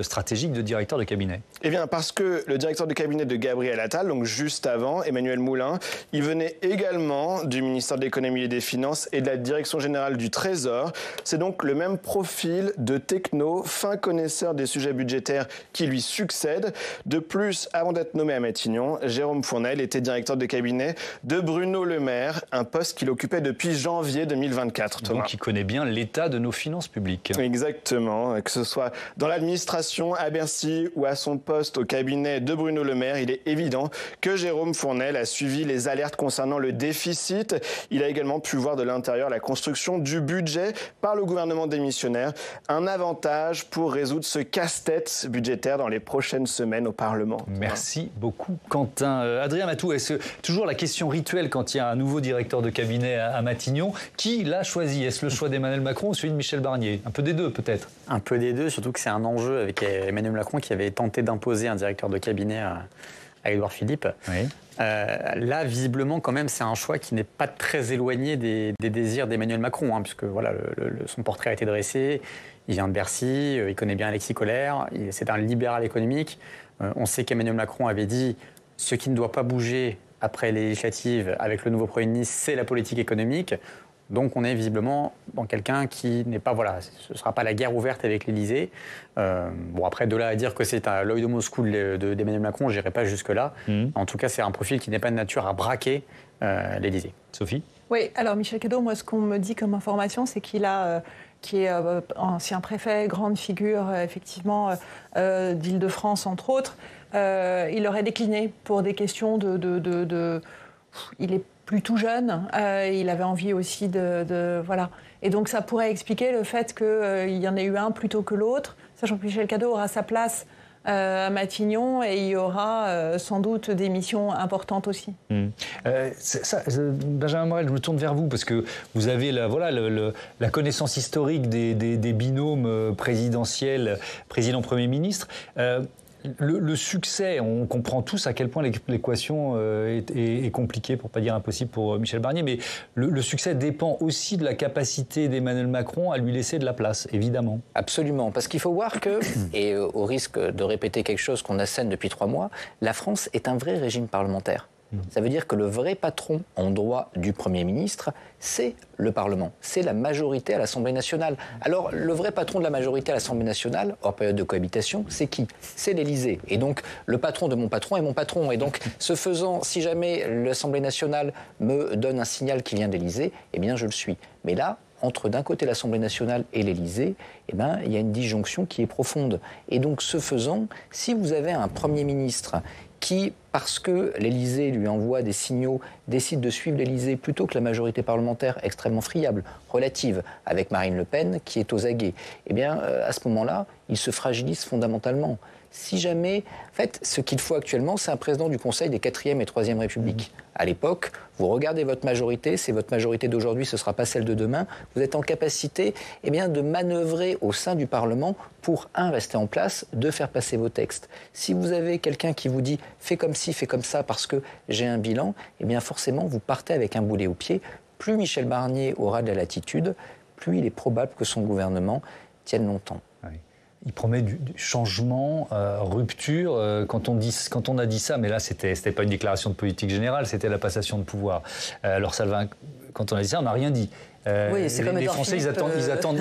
B: stratégique de directeur de cabinet?
N: Eh bien, parce que le directeur de cabinet de Gabriel Attal, donc juste avant, Emmanuel Moulin, il venait également du ministère de l'Économie et des Finances et de la Direction générale du Trésor. C'est donc le même profil de techno, fin connaisseur des sujets budgétaires qui lui succède. De plus, avant d'être nommé à Matignon, Jérôme Fournel était directeur de cabinet de Bruno Le Maire, un poste qu'il occupait depuis janvier 2024. Thomas.
B: Donc il connaît bien l'état de nos finances publiques.
N: Exactement, que ce soit dans l'administration, à Bercy ou à son poste au cabinet de Bruno Le Maire, il est évident que Jérôme Fournel a suivi les alertes concernant le déficit. Il a également pu voir de l'intérieur la construction du budget par le gouvernement démissionnaire. Un avantage pour résoudre ce casse-tête budgétaire dans les prochaines semaines au Parlement.
B: Merci beaucoup, Quentin. Adrien Matou, est-ce toujours la question rituelle quand il y a un nouveau directeur de cabinet à Matignon? Qui l'a choisi? Est-ce le choix d'Emmanuel Macron ou celui de Michel Barnier? Un peu des deux, peut-être.
J: Un peu des deux, surtout que c'est un enjeu avec Emmanuel Macron qui avait tenté d'imposer un directeur de cabinet à Édouard Philippe.
B: Oui.
J: Là, visiblement, quand même, c'est un choix qui n'est pas très éloigné des désirs d'Emmanuel Macron, puisque voilà, son portrait a été dressé. Il vient de Bercy, il connaît bien Alexis Collère, c'est un libéral économique. On sait qu'Emmanuel Macron avait dit ce qui ne doit pas bouger après les législatives avec le nouveau Premier ministre, c'est la politique économique. Donc on est visiblement dans quelqu'un qui n'est pas, voilà, ce ne sera pas la guerre ouverte avec l'Élysée. Bon, après, de là à dire que c'est l'œil de Moscou d'Emmanuel Macron, je n'irai pas jusque-là. En tout cas, c'est un profil qui n'est pas de nature à braquer l'Élysée.
B: Sophie?
M: Oui, alors Michel Cadot, moi ce qu'on me dit comme information, c'est qu'il a... qui est ancien préfet, grande figure, effectivement, d'Île-de-France, entre autres. Il aurait décliné pour des questions il est plus tout jeune, il avait envie aussi voilà. Et donc ça pourrait expliquer le fait qu'il y en ait eu un plutôt que l'autre, sachant que Michel Cadot aura sa place à Matignon et il y aura sans doute des missions importantes aussi.
B: Benjamin Morel, je me tourne vers vous parce que vous avez la connaissance historique des binômes présidentiels, président-premier ministre. Le succès, on comprend tous à quel point l'équation est compliquée, pour ne pas dire impossible pour Michel Barnier, mais le succès dépend aussi de la capacité d'Emmanuel Macron à lui laisser de la place, évidemment.
L: Absolument, parce qu'il faut voir que, et au risque de répéter quelque chose qu'on assène depuis 3 mois, la France est un vrai régime parlementaire. Ça veut dire que le vrai patron en droit du Premier ministre, c'est le Parlement, c'est la majorité à l'Assemblée nationale. Alors, le vrai patron de la majorité à l'Assemblée nationale, hors période de cohabitation, c'est qui? C'est l'Élysée. Et donc, le patron de mon patron est mon patron. Et donc, ce faisant, si jamais l'Assemblée nationale me donne un signal qui vient de l'Élysée, eh bien, je le suis. Mais là, entre d'un côté l'Assemblée nationale et l'Élysée, eh ben, il y a une disjonction qui est profonde. Et donc, ce faisant, si vous avez un Premier ministre qui, parce que l'Élysée lui envoie des signaux, décide de suivre l'Élysée plutôt que la majorité parlementaire extrêmement friable, relative, avec Marine Le Pen qui est aux aguets, eh bien, à ce moment-là, il se fragilise fondamentalement. Si jamais... En fait, ce qu'il faut actuellement, c'est un président du Conseil des 4e et 3e Républiques. À l'époque, vous regardez votre majorité, c'est votre majorité d'aujourd'hui, ce ne sera pas celle de demain. Vous êtes en capacité de manœuvrer au sein du Parlement pour, rester en place, 2, faire passer vos textes. Si vous avez quelqu'un qui vous dit « fais comme ci, fais comme ça parce que j'ai un bilan », eh bien forcément, vous partez avec un boulet au pied. Plus Michel Barnier aura de la latitude, plus il est probable que son gouvernement tienne longtemps.
B: Il promet du changement, rupture. Quand on a dit ça, mais là, c'était pas une déclaration de politique générale, c'était la passation de pouvoir. Alors, quand on a dit ça, on n'a rien dit.
K: Oui, c'est comme
B: les Français, ils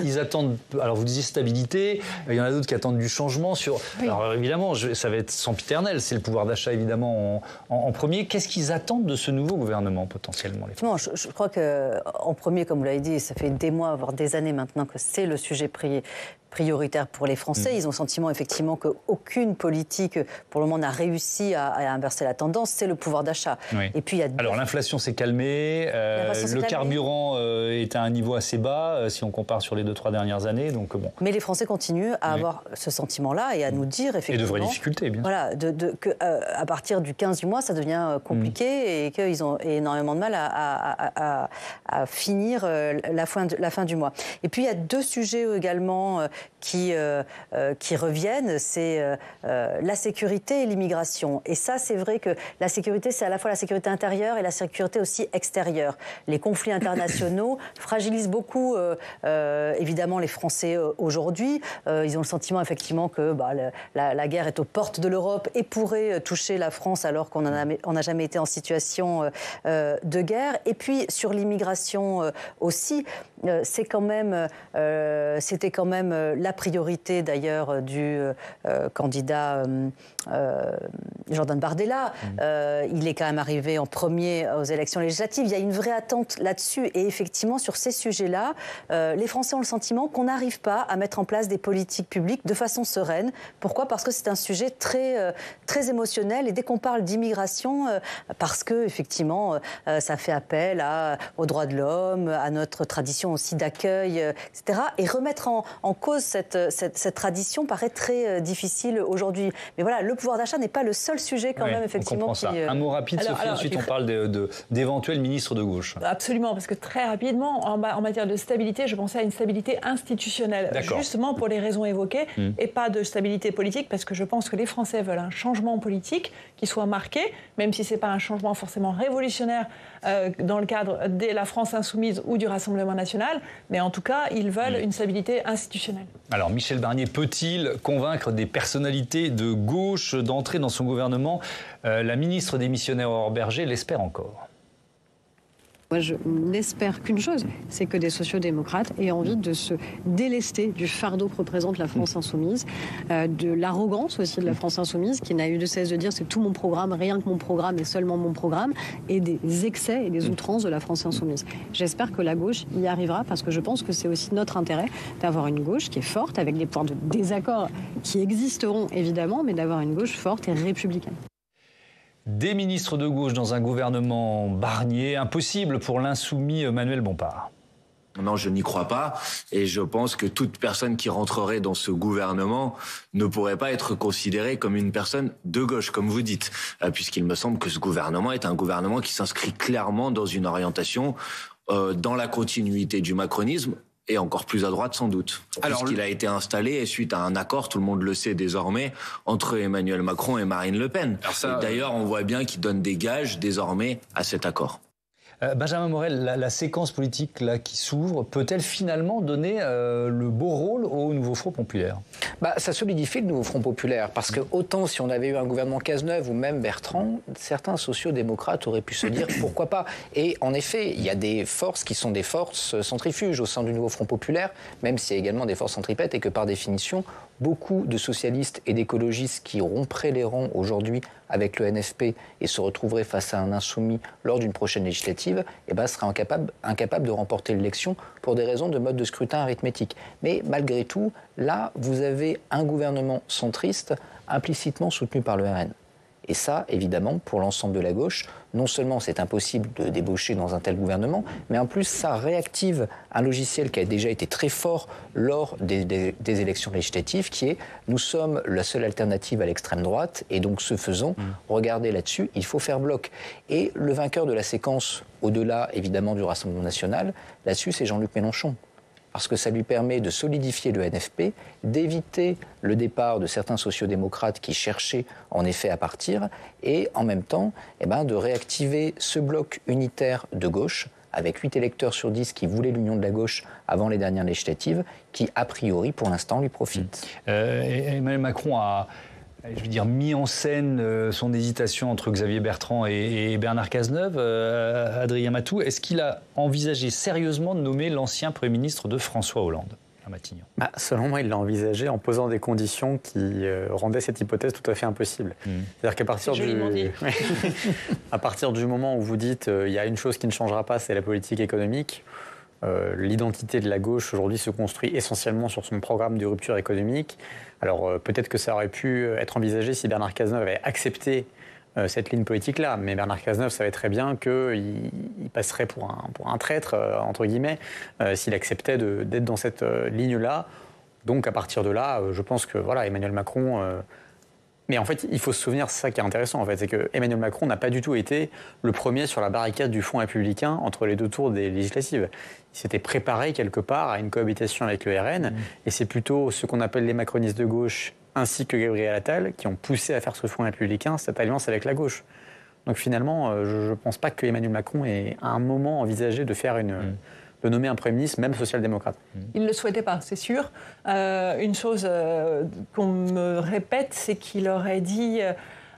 B: attendent. Alors, vous disiez stabilité. Il y en a d'autres qui attendent du changement. Oui. Alors, évidemment, ça va être sempiternel. C'est le pouvoir d'achat, évidemment, en premier. Qu'est-ce qu'ils attendent de ce nouveau gouvernement, potentiellement, les Français?
K: Non, je crois qu'en premier, comme vous l'avez dit, ça fait des mois, voire des années maintenant que c'est le sujet prioritaire pour les Français. Ils ont le sentiment, effectivement, qu'aucune politique, pour le moment, n'a réussi à inverser la tendance. C'est le pouvoir d'achat.
B: Oui.
K: Et puis, alors,
B: l'inflation s'est calmée. Le carburant est était à un niveau assez bas si on compare sur les 2-3 dernières années. Donc, bon.
K: Mais les Français continuent à avoir ce sentiment-là et à nous dire effectivement...
B: Et de vraies difficultés, bien sûr.
K: Voilà, qu'à partir du 15 du mois, ça devient compliqué et qu'ils ont énormément de mal à finir la fin du mois. Et puis il y a 2 sujets également qui reviennent, c'est la sécurité et l'immigration. Et ça, c'est vrai que la sécurité, c'est à la fois la sécurité intérieure et la sécurité aussi extérieure. Les conflits internationaux fragilisent beaucoup, évidemment, les Français aujourd'hui. Ils ont le sentiment, effectivement, que la guerre est aux portes de l'Europe et pourrait toucher la France alors qu'on n'a jamais été en situation de guerre. Et puis, sur l'immigration aussi, c'était quand même la priorité, d'ailleurs, du candidat Jordan Bardella. Il est quand même arrivé en premier aux élections législatives. Il y a une vraie attente là-dessus. Et effectivement, sur ces sujets-là, les Français ont le sentiment qu'on n'arrive pas à mettre en place des politiques publiques de façon sereine. Pourquoi ? Parce que c'est un sujet très, très émotionnel. Et dès qu'on parle d'immigration, parce que effectivement, ça fait appel aux droits de l'homme, à notre tradition aussi d'accueil, etc. Et remettre en cause cette tradition paraît très difficile aujourd'hui. Mais voilà, le pouvoir d'achat n'est pas le seul sujet quand même, effectivement.
B: On comprend ça. Un mot rapide, Sophie, ensuite on parle d'éventuels ministres de gauche.
M: Absolument, parce que très rapidement, en matière de stabilité, je pensais à une stabilité institutionnelle, justement pour les raisons évoquées, et pas de stabilité politique, parce que je pense que les Français veulent un changement politique qui soit marqué, même si ce n'est pas un changement forcément révolutionnaire dans le cadre de la France insoumise ou du Rassemblement national, mais en tout cas, ils veulent une stabilité institutionnelle.
B: Alors, Michel Barnier peut-il convaincre des personnalités de gauche d'entrer dans son gouvernement ? La ministre démissionnaire Aurore Bergé l'espère encore.
O: Moi, je n'espère qu'une chose, c'est que des sociodémocrates aient envie de se délester du fardeau que représente la France insoumise, de l'arrogance aussi de la France insoumise, qui n'a eu de cesse de dire c'est tout mon programme, rien que mon programme et seulement mon programme, et des excès et des outrances de la France insoumise. J'espère que la gauche y arrivera, parce que je pense que c'est aussi notre intérêt d'avoir une gauche qui est forte, avec des points de désaccord qui existeront évidemment, mais d'avoir une gauche forte et républicaine.
B: Des ministres de gauche dans un gouvernement Barnier, impossible pour l'insoumis Manuel Bompard.
P: Non, je n'y crois pas, et je pense que toute personne qui rentrerait dans ce gouvernement ne pourrait pas être considérée comme une personne de gauche, comme vous dites, puisqu'il me semble que ce gouvernement est un gouvernement qui s'inscrit clairement dans une orientation dans la continuité du macronisme, et encore plus à droite sans doute, puisqu'il a été installé suite à un accord, tout le monde le sait désormais, entre Emmanuel Macron et Marine Le Pen. D'ailleurs, on voit bien qu'il donne des gages désormais à cet accord.
B: Benjamin Morel, la séquence politique là, qui s'ouvre, peut-elle finalement donner le beau rôle au nouveau Front populaire ?
L: Ça solidifie le nouveau Front populaire, parce que autant si on avait eu un gouvernement Cazeneuve ou même Bertrand, certains sociodémocrates auraient pu se dire pourquoi pas. Et en effet, il y a des forces qui sont des forces centrifuges au sein du nouveau Front populaire, même s'il y a également des forces centripètes, et que par définition, beaucoup de socialistes et d'écologistes qui romperaient les rangs aujourd'hui avec le NFP et se retrouveraient face à un insoumis lors d'une prochaine législative, seraient incapables de remporter l'élection pour des raisons de mode de scrutin arithmétique. Mais malgré tout, là, vous avez un gouvernement centriste implicitement soutenu par le RN. Et ça, évidemment, pour l'ensemble de la gauche, non seulement c'est impossible de débaucher dans un tel gouvernement, mais en plus ça réactive un logiciel qui a déjà été très fort lors des élections législatives, qui est « nous sommes la seule alternative à l'extrême droite » et donc ce faisant, regardez là-dessus, il faut faire bloc. Et le vainqueur de la séquence, au-delà évidemment du Rassemblement national, là-dessus c'est Jean-Luc Mélenchon. Parce que ça lui permet de solidifier le NFP, d'éviter le départ de certains sociodémocrates qui cherchaient en effet à partir, et en même temps de réactiver ce bloc unitaire de gauche, avec 8 électeurs sur 10 qui voulaient l'union de la gauche avant les dernières législatives, qui a priori pour l'instant lui profite.
B: Emmanuel Macron a mis en scène son hésitation entre Xavier Bertrand et Bernard Cazeneuve. Adrien Matou, est-ce qu'il a envisagé sérieusement de nommer l'ancien Premier ministre de François Hollande à Matignon ?
J: Selon moi, il l'a envisagé en posant des conditions qui rendaient cette hypothèse tout à fait impossible. C'est-à-dire qu'à partir du moment où vous dites il y a une chose qui ne changera pas, c'est la politique économique, l'identité de la gauche aujourd'hui se construit essentiellement sur son programme de rupture économique. Alors peut-être que ça aurait pu être envisagé si Bernard Cazeneuve avait accepté cette ligne politique-là. Mais Bernard Cazeneuve savait très bien qu'il passerait pour un traître, entre guillemets, s'il acceptait d'être dans cette ligne-là. Donc à partir de là, je pense que voilà, Emmanuel Macron... Mais en fait, il faut se souvenir, c'est ça qui est intéressant, en fait, c'est que Emmanuel Macron n'a pas du tout été le premier sur la barricade du Front républicain entre les deux tours des législatives. Il s'était préparé quelque part à une cohabitation avec le RN, et c'est plutôt ce qu'on appelle les macronistes de gauche, ainsi que Gabriel Attal, qui ont poussé à faire ce Front républicain, cette alliance avec la gauche. Donc finalement, je ne pense pas que Emmanuel Macron ait à un moment envisagé de faire de nommer un Premier ministre, même social-démocrate.
M: Il ne le souhaitait pas, c'est sûr. Une chose qu'on me répète, c'est qu'il aurait dit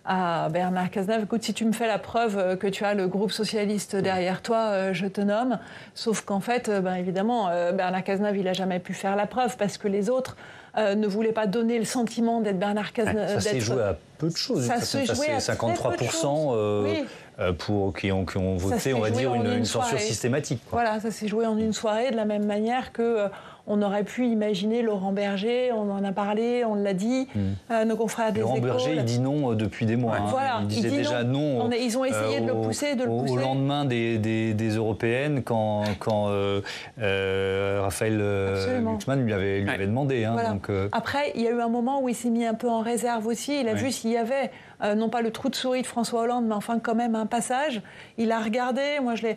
M: à Bernard Cazeneuve, écoute, si tu me fais la preuve que tu as le groupe socialiste derrière toi, je te nomme. Sauf qu'en fait, évidemment, Bernard Cazeneuve, il n'a jamais pu faire la preuve parce que les autres ne voulaient pas donner le sentiment d'être Bernard Cazeneuve.
B: Ça s'est joué à peu de choses.
M: Ça s'est joué à
B: 53%.
M: Oui.
B: Qui ont voté, on va dire, une censure systématique. Quoi.
M: Voilà, ça s'est joué en une soirée, de la même manière que on aurait pu imaginer Laurent Berger, on en a parlé, on l'a dit, nos confrères des Échos.
B: Laurent Berger, il dit non depuis des mois.
M: Voilà,
B: il disait déjà non.
M: Ils ont essayé de le pousser,
B: Au lendemain des européennes, quand Raphaël Glucksmann lui avait demandé.
M: Voilà.
B: Donc,
M: Après, il y a eu un moment où il s'est mis un peu en réserve aussi. Il a vu s'il y avait, non pas le trou de souris de François Hollande, mais enfin quand même un passage. Il a regardé, moi je l'ai...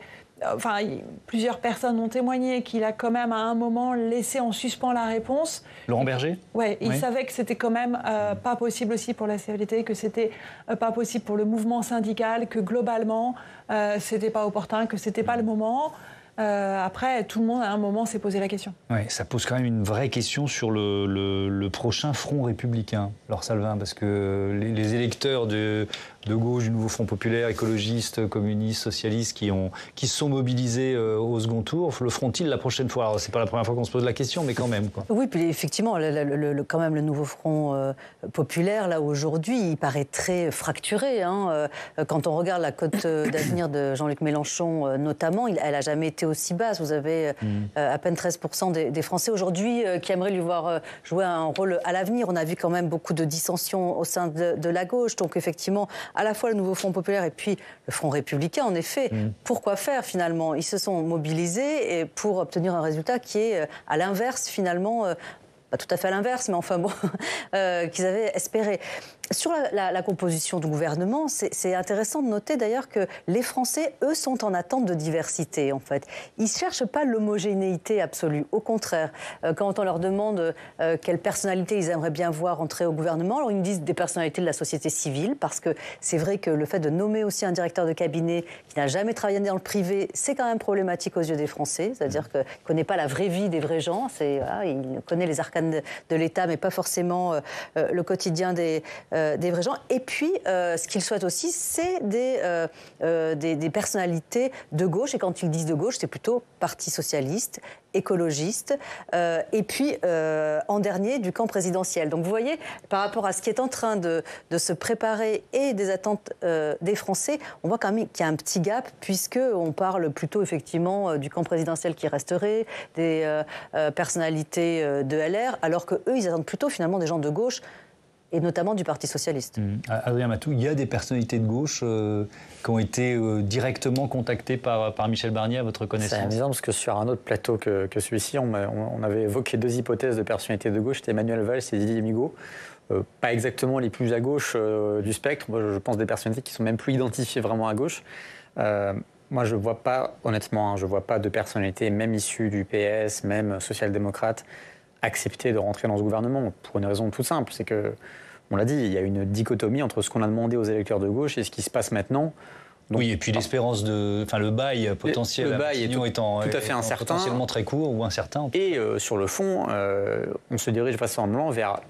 M: Enfin, plusieurs personnes ont témoigné qu'il a quand même à un moment laissé en suspens la réponse.
B: Laurent Berger ?
M: Oui, il savait que c'était quand même pas possible aussi pour la CFDT, que c'était pas possible pour le mouvement syndical, que globalement c'était pas opportun, que c'était pas le moment. Après, tout le monde à un moment s'est posé la question.
B: Oui, ça pose quand même une vraie question sur le prochain front républicain, Laure Salvin, parce que les électeurs de gauche, du nouveau Front populaire, écologistes, communistes, socialistes, qui se sont mobilisés au second tour, le feront-ils la prochaine fois ? Alors, c'est pas la première fois qu'on se pose la question, mais quand même. Quoi.
K: Oui, puis effectivement, quand même, le nouveau Front populaire, là, aujourd'hui, il paraît très fracturé. Quand on regarde la cote d'avenir de Jean-Luc Mélenchon, notamment, elle n'a jamais été aussi basse. Vous avez à peine 13% des Français aujourd'hui qui aimeraient lui voir jouer un rôle à l'avenir. On a vu quand même beaucoup de dissensions au sein de la gauche. Donc, effectivement, à la fois le nouveau Front populaire et puis le Front républicain, en effet. Pourquoi faire, finalement ? Ils se sont mobilisés pour obtenir un résultat qui est à l'inverse, finalement, pas tout à fait à l'inverse, mais enfin bon, qu'ils avaient espéré. Sur la composition du gouvernement, c'est intéressant de noter d'ailleurs que les Français, eux, sont en attente de diversité, en fait. Ils ne cherchent pas l'homogénéité absolue. Au contraire, quand on leur demande quelles personnalités ils aimeraient bien voir entrer au gouvernement, alors ils nous disent des personnalités de la société civile, parce que c'est vrai que le fait de nommer aussi un directeur de cabinet qui n'a jamais travaillé dans le privé, c'est quand même problématique aux yeux des Français. C'est-à-dire qu'il ne connaît pas la vraie vie des vrais gens. Il connaît les arcanes de l'État, mais pas forcément le quotidien des vrais gens. Et puis, ce qu'ils souhaitent aussi, c'est des personnalités de gauche. Et quand ils disent de gauche, c'est plutôt Parti socialiste, écologiste, et puis, en dernier, du camp présidentiel. Donc, vous voyez, par rapport à ce qui est en train de se préparer et des attentes des Français, on voit quand même qu'il y a un petit gap, puisqu'on parle plutôt, effectivement, du camp présidentiel qui resterait, des personnalités de LR, alors qu'eux, ils attendent plutôt, finalement, des gens de gauche, et notamment du Parti socialiste.
B: Adrien Matou, il y a des personnalités de gauche qui ont été directement contactées par Michel Barnier, à votre connaissance ?
J: C'est amusant parce que sur un autre plateau que celui-ci, on avait évoqué deux hypothèses de personnalités de gauche, c'était Emmanuel Valls et Didier Migaud. Pas exactement les plus à gauche du spectre. Moi, je pense des personnalités qui sont même plus identifiées vraiment à gauche. Moi, je ne vois pas, honnêtement, je ne vois pas de personnalités, même issues du PS, même social-démocrate, accepter de rentrer dans ce gouvernement, pour une raison toute simple, c'est que, on l'a dit, il y a une dichotomie entre ce qu'on a demandé aux électeurs de gauche et ce qui se passe maintenant.
B: Donc, oui, et puis l'espérance le bail potentiel
J: le bail étant tout à fait incertain,
B: potentiellement très court ou incertain.
J: Et sur le fond, on se dirige vraisemblablement vers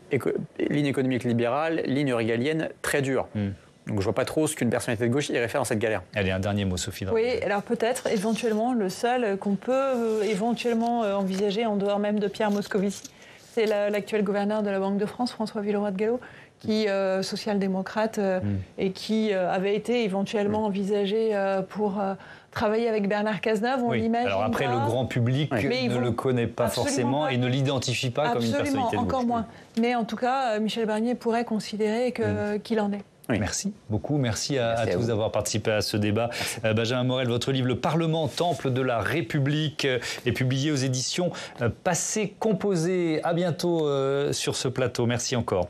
J: ligne économique libérale, ligne régalienne très dure. Donc je vois pas trop ce qu'une personnalité de gauche irait faire dans cette galère.
B: Allez, un dernier mot, Sophie.
M: Oui, alors peut-être, éventuellement, le seul qu'on peut éventuellement envisager en dehors même de Pierre Moscovici, c'est l'actuel gouverneur de la Banque de France, François Villeroy de Galhau, qui est social-démocrate et qui avait été éventuellement envisagé pour travailler avec Bernard Cazeneuve, on l'imagine.
B: Alors après, le grand public ne le connaît pas forcément et ne l'identifie pas comme une personnalité de gauche.
M: Encore moins. Mais en tout cas, Michel Barnier pourrait considérer qu'il en est.
B: Oui. Merci beaucoup. Merci à tous d'avoir participé à ce débat. Benjamin Morel, votre livre « Le Parlement, temple de la République » est publié aux éditions Passé Composé. À bientôt sur ce plateau. Merci encore.